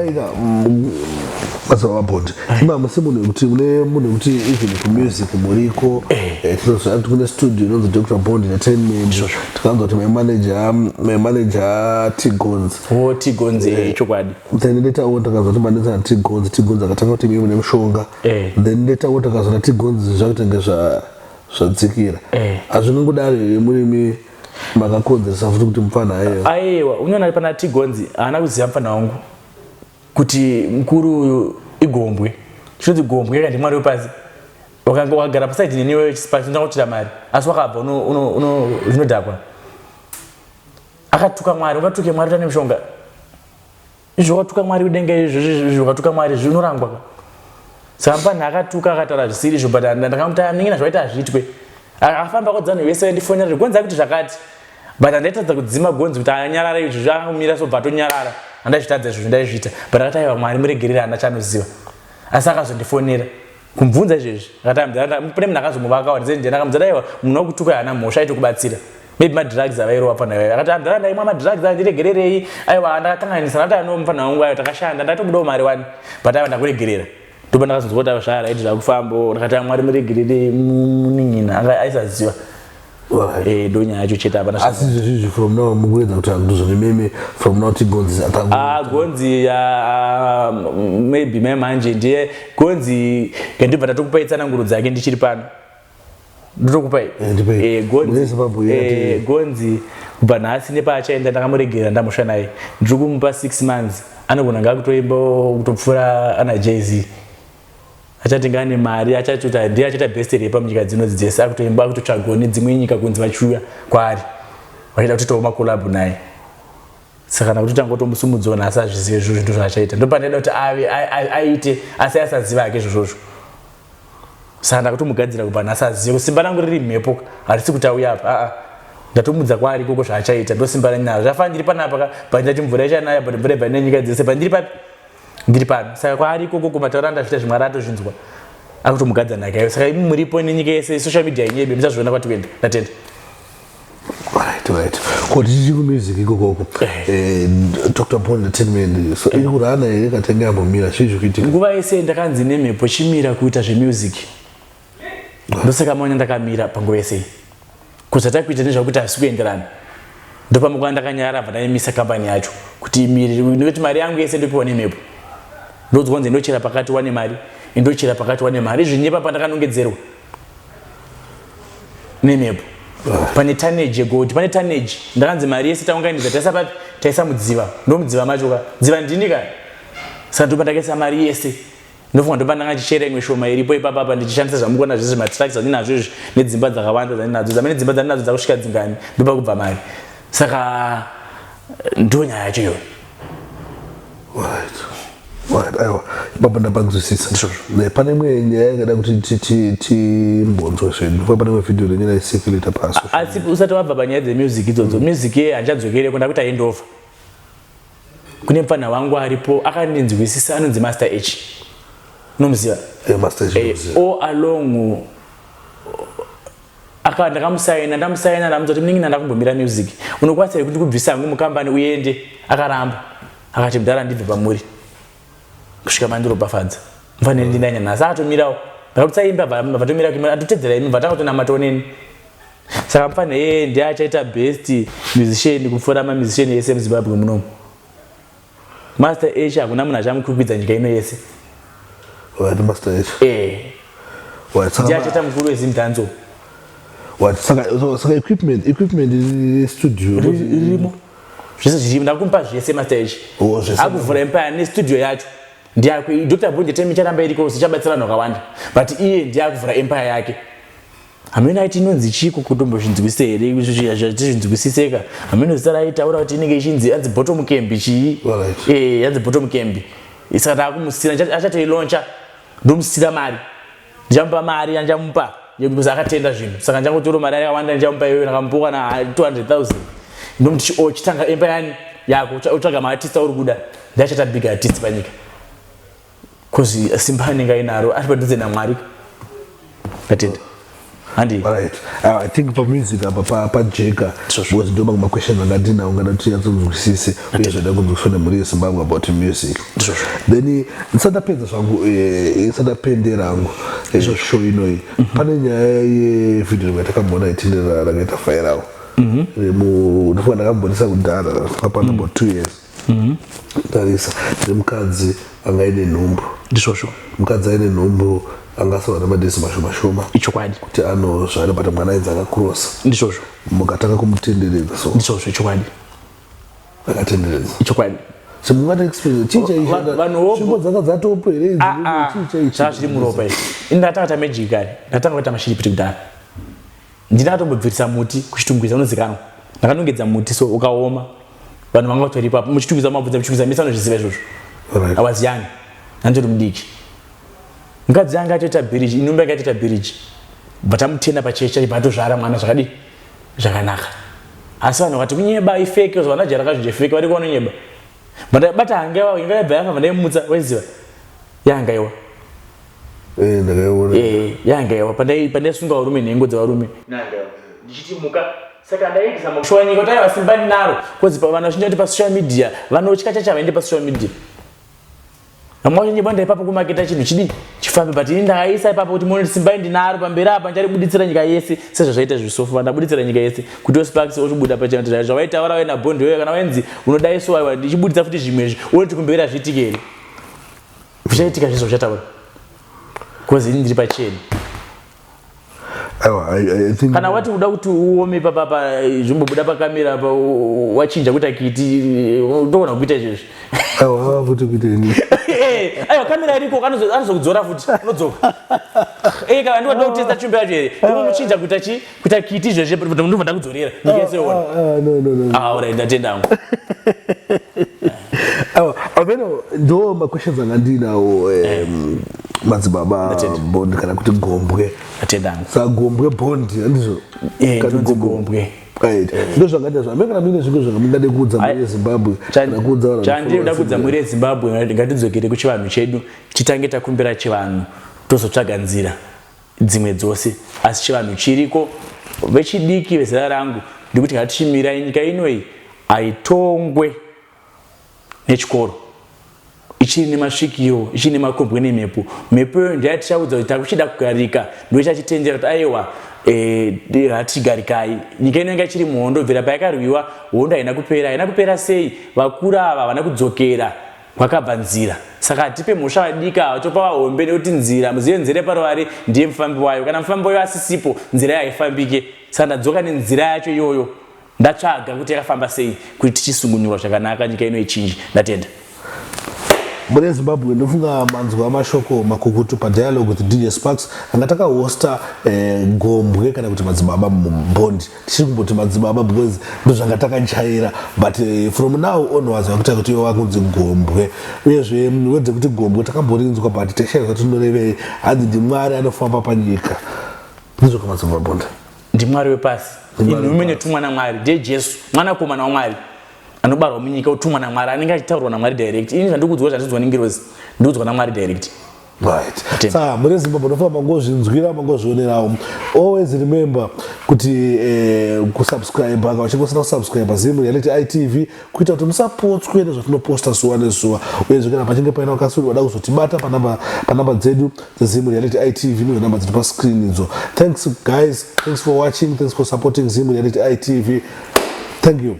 Tiger kwa bond mama semune kuti mune kuti even ku music muriko tinozo kuna studio nozo Dr. Bond Entertainment tikaanza kuti my manager Gonzi chokwadi then later on takaanza kuti manager Gonzi akatanga kuti mimi nemshonga then later on takaanza kuti Gonzi zvakutengezva zvadzikira azvinongodari muri makakonzeresa futi kuti mfana aiwa unoona pana Gonzi ana kuziva mfana wangu kuti mkuru igombwe chinozi gombwe yakandi mwari wepasi wakanga wakagara pasaidi neniwe chisipasi ndakuchira mari asi wakabva uno zvinodhakwa akatuka mwari ukatuke mwari tane mishonga izvo wakatuka mwari udenga izvo wakatuka mwari zvinorangwa saka mfana akatuka akataura zvisiri izvo but ndakamuta ningina zvaita azviitwe akafamba kodzana vese ndifonera Gonzi akuti zvakati but andaitadza kudzima Gonzi kuti anyarara izvo zvakamira sobva tonyarara andazvitadza izvo ndaizviita but akataiwa mwari muregerera andachanoziva asi akazondifonera kumubvunza izvezvi akatambira pane munhu akazomuvaka wandise ndakamuudza daiwa munhu wakutuka hana mhosva aiti kubatsira maybe madrugs avairowa panayo akatambira ndaimwa madrugs andiregererei aiwa ndakakanganisa ndati anomufana wangu ayo takashanda ndatobudawo mari wani but aiwa ndakuregerera ndopa ndakazonzwa kuti zvara aiti zvakufambo ndakati mwari muregerere muning'ina aisaziva donya yacho cheta apana asi izvi from now mukuedza kuti akutozvone meme from now Gonzi Gonzi maybe manje ndiye Gonzi ngandibva ndatokupai tsananguro dzake ndichiri pano ndotokupai Gonzi kubva nhasi nepaachaenda ndakamuregerera ndamusha naye ndiri kumupa 6 months anogona ngakutoimba kutopfuura ana Jay-Z achatenga ane mari achatuti ndiye achita best rapper munyika dzinodzi dzese akutoimba akutotsvagwa nedzimwe nyika kunzi vachiuya kwari vachida kutoitawo makolabhu naye saka nakuti tangotomusumudzawo nhasi azvizive izvo zvinhu zvaachaita ndopandaida kuti ave aite asi asaziva ake izvozvozvo saka ndakutomugadzira kubva nhasi azive kusimba rangu riri mhepo harisi kuti auya apa ndatomudza kwari koko zvaachaita ndosimba ranyaro zvafana ndiri panapa pandati mvura ichanaya but mvura ibva nenyika dzese pandiri papi ndiri pano saka kwari koko kumataura ndazvita zvimwe aratozvinzwa akutomugadza nhaka iyo saka imi muripo nenyika yese social media yenyebe muchazviona kwatienda ndatenda right kuti chiku music ikokoko Dr. Bond Entertainment so iri kurana here katenga yambomira chizvo kuitika nguva yese ndakanzi nemhepo chimira kuita zvemusic ndosaka maona ndakamira panguva yese kuzata kuita nezvakuti hazisi kuenderana ndopamukwanda ndakanyara bva ndaimisa kambani yacho kuti imire nekuti mari yangu yese ndopiwa nemhepo ndodzwanzi ndochera pakati wane mari ndochera pakati wane mari zvinyepa pandakanongedzerwa nemhepo pane tonnage yegoti pane tonnage ndakanzi mari yese taunganidza taisa papi taisa mudziva ndomudziva macho dziva ndini kani saka ndopandakaisa mari yese ndofunga ndopandangachishera imwe shoma iripo ipapapa ndichishandisa zvamukona zvese matracks andinazvo izvi nedzimba dzakawanda dzandinadzo dzamene dzimba dzandinadzo dzakusvika dzingani ndopa kubva mari saka ndonyaya yacho iyo right aiwa baba ndapanguzwisisa pane imwe nyaya yakada kuti timbonzwa zvedu pane imwe video lenyaya isirculate pasi asi usati wabva panyaya dzemusic idzodzo music ye handichadzokere ndakuti aendova kune mufana wangu aripo akandinzwisisa anonzi Master H nomuziva Master H all along ndakamusaina ndamuudza kuti muningina ndakumbomira music unokwanisa kuti kubvisa hangu mukambani uende akaramba akati mudhara ndibve pamuri kusvika mandiropafadza mufanire ndinanya nhasi akatomirawo ndakutsaimba vatomira kuimba atotedzera imi vatangotonamatawo neni saka mufanire ndiye achaita best musician kupfuura mamusician yese muZimbabwe munomu Master H hakuna munhu achamukwikwidzwa nyika ino yese Master H ndiye achaita mukuru wezimdanzo saka equipment studio ririmo zvese zviri ndakumupa zvese Master H akuvhura empire nestudio yacho ndiye Dr. Bond Entertainment charamba iriko zichabatsira vanhu vakawanda but iye ndiye akuvhura empire yake hamene aiti inonzi chiko kutombozvinzwisisa here zvinzwisiseka hamene zita raitaura kuti inenge ichinzi yanzi bottom camp chii yanzi bottom camp saka taakumusira achatoiloncha ndomusira mari ndichamupa mari yandichamupa yekuti akatenda zvinhu saka ndichangotora mari yakawanda ndichamupa iyoyo ndakamupa na 200,000 ndomuti chitanga empire yani yako utsvaga maartista uri kuda ndiachata big artist panyika kozi simba anenge ainaro ari padhuze naMwari ndatenda handi right. I think for music pa jeka was ndoba kuma questions angadina ungati yatsuzwisise uyezve ndakuzofuna muri Zimbabwe about music. Then isatapedza zvangu isatapendera hangu show inoi pane nyaya yevideo yatakamboona itindira rakaita viral ndofuna ndakambonisa kudhara papana about 2 years tarisa nemukadzi anga ine nhumbu ndizvozvo mukadzi aine nhumbu angasava namadhesi mashoma ichokwadi kuti anozvara bata mwana ainzi akakurosa ndizvozvo mukatanga kumutenderedza so ndizvozvo ichokwadi akatenderedza ichokwadi semungati experience chichaizvimbo dzanga dzatopo here zviri muropa izvi indatanga tamejiki kare ndatanga kuita mashiripiti kudhara ndinatombobvirisa muti kuchitungwiza unozikanwa ndakanongedza muti so ukaoma vanhu vanga vatori ipapo muchitungwiza mabvudza muchitungwiza misa unozviziva izvozvo I was young nandori mudiki mukadzi yanga atoita bridge inumba yanga atoita bridge but amutenda pachecha patozvara mwana zvakadi zvakanaka asi vanhu vakati kunyeba ifeke zvawana jara kazvinje feke vari kuona nyeba but bata hangewa inga yabva yafa ndaimutsa weziva yangaiwa ndakaiona yangaiwa pandai sunga varume nhengo dzavarume nangaiwa ndichitimuka saka ndaizama kushowa nyika kuti aiva simba ndinaro kozi vanhu vazhinji vati pasocial media vanotya chacha vaende pasocial media amwe nyeba ndaipapo kumaketa chinhu chidi chifambe but ini ndakaisa ipapo kuti muone simba ndinaro pamberi apa ndicharibuditsira nyika yese sezvazvaita zvisofu ndabuditsira nyika yese kuti Osparks ochibuda pachana zvavaitaura waina bondi wewe kana wenzi unodaisowa ndichibuditsa futi zvimwe unoti kumberi azviitike here zvichaitika zvizvo zvataura kozi ini ndiri pacheni kana wati uda kuti uome papapa zvimbobuda pakamera apa wachinja kuita kiti utoona kuita izvozvo aiwa futi kuiteni aiwa kamera iriko anozokudzora futi unodzoka kana ndiwada kutesta chumbi yacho here unomuchinja kuita kiti izvozvo ndobva ndakudzorera ndikeseona alright ndatenda hangu amene ndo maquestions anga ndinawo madzibaba bondi kana kuti Gombwe atenda hangu sa Gombwe bondi andizvo kana Gombwe right ndo zvangaita zva amene kana mine zvinhu zvangade kuudza muri Zimbabwe kana kuudza vanhu chandinoda kuudza muri Zimbabwe ngatidzokere kuchivanhu chedu chitange takumbira chivanhu tozotsvaga nzira dzimwe dzose asi chivanhu chiriko vechidiki vezera rangu ndikuti ngatichimira nyika inoi aitongwe nechikoro ichiri nemasvikiro ichiri nemakombwe nemhepo mhepo iyo ndiyatichaudza kuti takuchida kugarika ndoichachitendera kuti aiwa hatigarikai nyika ino yanga ichiri muhondo bvira payakarwiwa hondo haina kupera sei vakuru ava havana kudzokera kwakabva nzira saka hatipe mhosva vadika vatopa vahombe nekuti nzira muzive nzira yeparuware ndiye mufambi wayo kana mufambi wayo asisipo nzira yayo haifambike saka ndadzoka nenzira yacho iyoyo ndatsvaga kuti yakafamba sei kuti tichisungunurwa zvakanaka nyika ino ichinji ndatenda muri Zimbabwe ndofunga manzwa amashoko makukutu padialogue with DJ Sparks anga takahosta Gombwe kana kuti madzibaba mubondi tichiri kumboti madzibaba because ndo zvanga takanchaira but from now onwards wakuita kuti iwe wakunzi Gombwe uyezve wedze kuti Gombwe takamborinzwa but teshaizwa tinorevei hanzi ndimwari anofamba panyika ndizvo kama Zimbabwe ndimwari wepasi inume netumwana mwari ndiye Jesu mwana komana waMwari anobarwa munyika utumwa naMwari anenge achitaurwa naMwari direct ini zvandikudzwa zvandizwa ningirozi ndikudzwa naMwari direct right saka muri Zimbabwe nofamba ngozvinzwira mangozvionerawo always remember kuti kusubscribe kana uchingosina kusubscribe zimu reality ITV kuita kuti musapotswe nezvatinoposta zuva nezuva uyezve kana pachinge paina wakasuri wada kuzotibata panamba dzedu dzezimu reality ITV nezvanamba dziri pascreen idzo. Thanks guys, thanks for watching, thanks for supporting zimu reality ITV. Thank you.